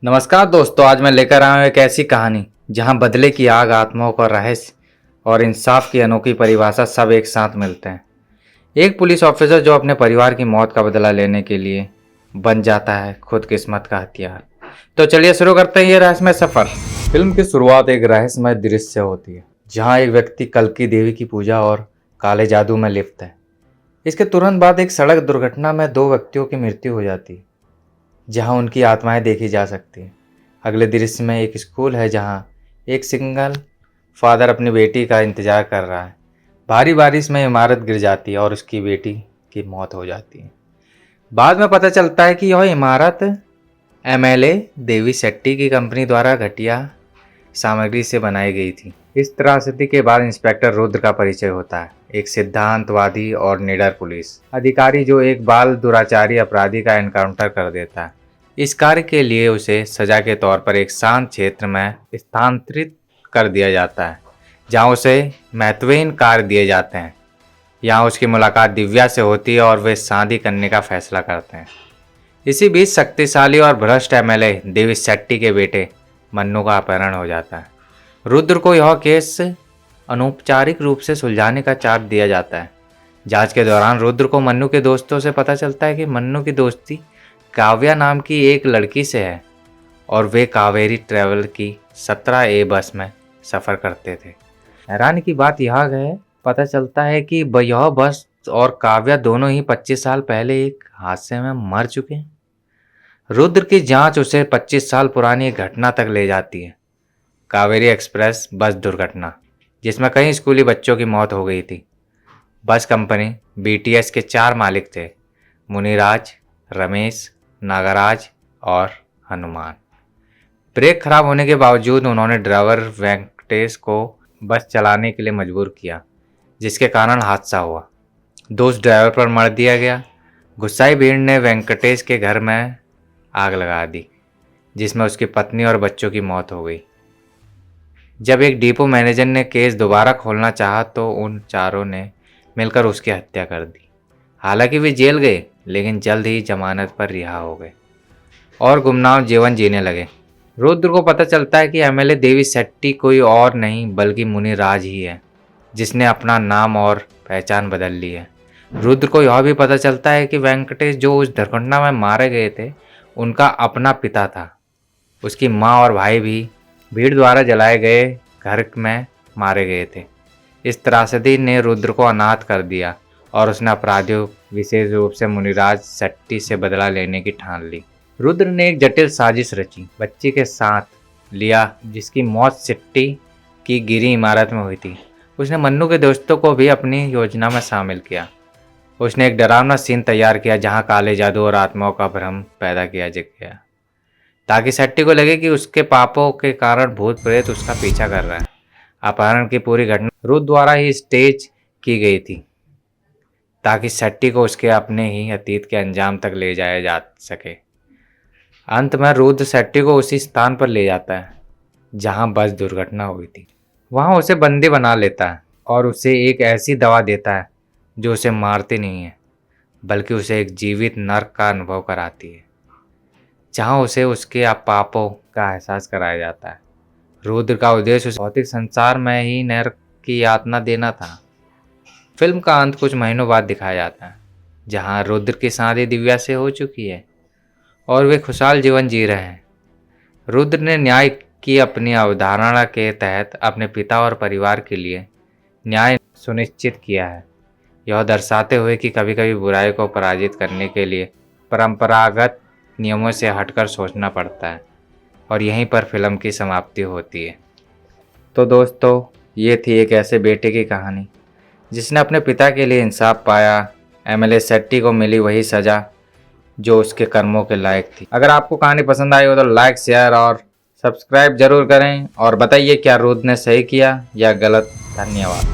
नमस्कार दोस्तों, आज मैं लेकर आया हूँ एक ऐसी कहानी जहाँ बदले की आग, आत्माओं का रहस्य और इंसाफ की अनोखी परिभाषा सब एक साथ मिलते हैं। एक पुलिस ऑफिसर जो अपने परिवार की मौत का बदला लेने के लिए बन जाता है खुद किस्मत का हथियार। तो चलिए शुरू करते हैं ये रहस्यमय सफर। फिल्म की शुरुआत एक रहस्यमय दृश्य से होती है जहाँ एक व्यक्ति कल्कि देवी की पूजा और काले जादू में लिप्त है। इसके तुरंत बाद एक सड़क दुर्घटना में 2 व्यक्तियों की मृत्यु हो जाती है जहां उनकी आत्माएं देखी जा सकती हैं। अगले दृश्य में एक स्कूल है जहां एक सिंगल फादर अपनी बेटी का इंतजार कर रहा है। भारी बारिश में इमारत गिर जाती है और उसकी बेटी की मौत हो जाती है। बाद में पता चलता है कि यह इमारत एमएलए देवी शेट्टी की कंपनी द्वारा घटिया सामग्री से बनाई गई थी। इस त्रासदी के बाद इंस्पेक्टर रुद्र का परिचय होता है, एक सिद्धांतवादी और निडर पुलिस अधिकारी जो एक बाल दुराचारी अपराधी का एनकाउंटर कर देता है। इस कार्य के लिए उसे सजा के तौर पर एक शांत क्षेत्र में स्थानांतरित कर दिया जाता है जहां उसे महत्वहीन कार्य दिए जाते हैं। यहाँ उसकी मुलाकात दिव्या से होती है और वे शादी करने का फैसला करते हैं। इसी बीच शक्तिशाली और भ्रष्ट एमएलए देवी शेट्टी के बेटे मन्नू का अपहरण हो जाता है। रुद्र को यह केस अनौपचारिक रूप से सुलझाने का चार्ज दिया जाता है। जांच के दौरान रुद्र को मन्नू के दोस्तों से पता चलता है कि मन्नू की दोस्ती काव्या नाम की एक लड़की से है और वे कावेरी ट्रैवल की 17A बस में सफ़र करते थे। हैरानी की बात यह है, पता चलता है कि यह बस और काव्या दोनों ही 25 साल पहले एक हादसे में मर चुके हैं। रुद्र की जांच उसे 25 साल पुरानी एक घटना तक ले जाती है, कावेरी एक्सप्रेस बस दुर्घटना जिसमें कई स्कूली बच्चों की मौत हो गई थी। बस कंपनी BTS के 4 मालिक थे, मुनिराज, रमेश, नागराज और हनुमान। ब्रेक खराब होने के बावजूद उन्होंने ड्राइवर वेंकटेश को बस चलाने के लिए मजबूर किया, जिसके कारण हादसा हुआ। दोस्त ड्राइवर पर मर दिया गया। गुस्साई भीड़ ने वेंकटेश के घर में आग लगा दी जिसमें उसकी पत्नी और बच्चों की मौत हो गई। जब एक डिपो मैनेजर ने केस दोबारा खोलना चाहा तो उन चारों ने मिलकर उसकी हत्या कर दी। हालांकि वे जेल गए लेकिन जल्द ही जमानत पर रिहा हो गए और गुमनाम जीवन जीने लगे। रुद्र को पता चलता है कि एमएलए देवी शेट्टी कोई और नहीं बल्कि मुनिराज ही है जिसने अपना नाम और पहचान बदल ली है। रुद्र को यह भी पता चलता है कि वेंकटेश जो उस दुर्घटना में मारे गए थे उनका अपना पिता था। उसकी माँ और भाई भी भीड़ द्वारा जलाए गए घर में मारे गए थे। इस त्रासदी ने रुद्र को अनाथ कर दिया और उसने अपराधियों, विशेष रूप से मुनिराज शेट्टी से बदला लेने की ठान ली। रुद्र ने एक जटिल साजिश रची, बच्ची के साथ लिया जिसकी मौत शेट्टी की गिरी इमारत में हुई थी। उसने मन्नू के दोस्तों को भी अपनी योजना में शामिल किया। उसने एक डरावना सीन तैयार किया जहां काले जादू और आत्माओं का भ्रम पैदा किया गया ताकि शेट्टी को लगे कि उसके पापों के कारण भूत प्रेत उसका पीछा कर रहा है। अपहरण की पूरी घटना रुद्र द्वारा ही स्टेज की गई थी ताकि शेट्टी को उसके अपने ही अतीत के अंजाम तक ले जाया जा सके। अंत में रुद्र शेट्टी को उसी स्थान पर ले जाता है जहां बस दुर्घटना हुई थी। वहां उसे बंदी बना लेता है और उसे एक ऐसी दवा देता है जो उसे मारती नहीं है बल्कि उसे एक जीवित नर्क का अनुभव कराती है जहां उसे उसके पापों का एहसास कराया जाता है। रुद्र का उद्देश्य उस भौतिक संसार में ही नर्क की यातना देना था। फिल्म का अंत कुछ महीनों बाद दिखाया जाता है जहां रुद्र की शादी दिव्या से हो चुकी है और वे खुशहाल जीवन जी रहे हैं। रुद्र ने न्याय की अपनी अवधारणा के तहत अपने पिता और परिवार के लिए न्याय सुनिश्चित किया है, यह दर्शाते हुए कि कभी कभी बुराई को पराजित करने के लिए परंपरागत नियमों से हटकर सोचना पड़ता है। और यहीं पर फिल्म की समाप्ति होती है। तो दोस्तों, ये थी एक ऐसे बेटे की कहानी जिसने अपने पिता के लिए इंसाफ पाया। एमएलए शेट्टी को मिली वही सज़ा जो उसके कर्मों के लायक थी। अगर आपको कहानी पसंद आई हो तो लाइक, शेयर और सब्सक्राइब जरूर करें और बताइए क्या रुद्र ने सही किया या गलत। धन्यवाद।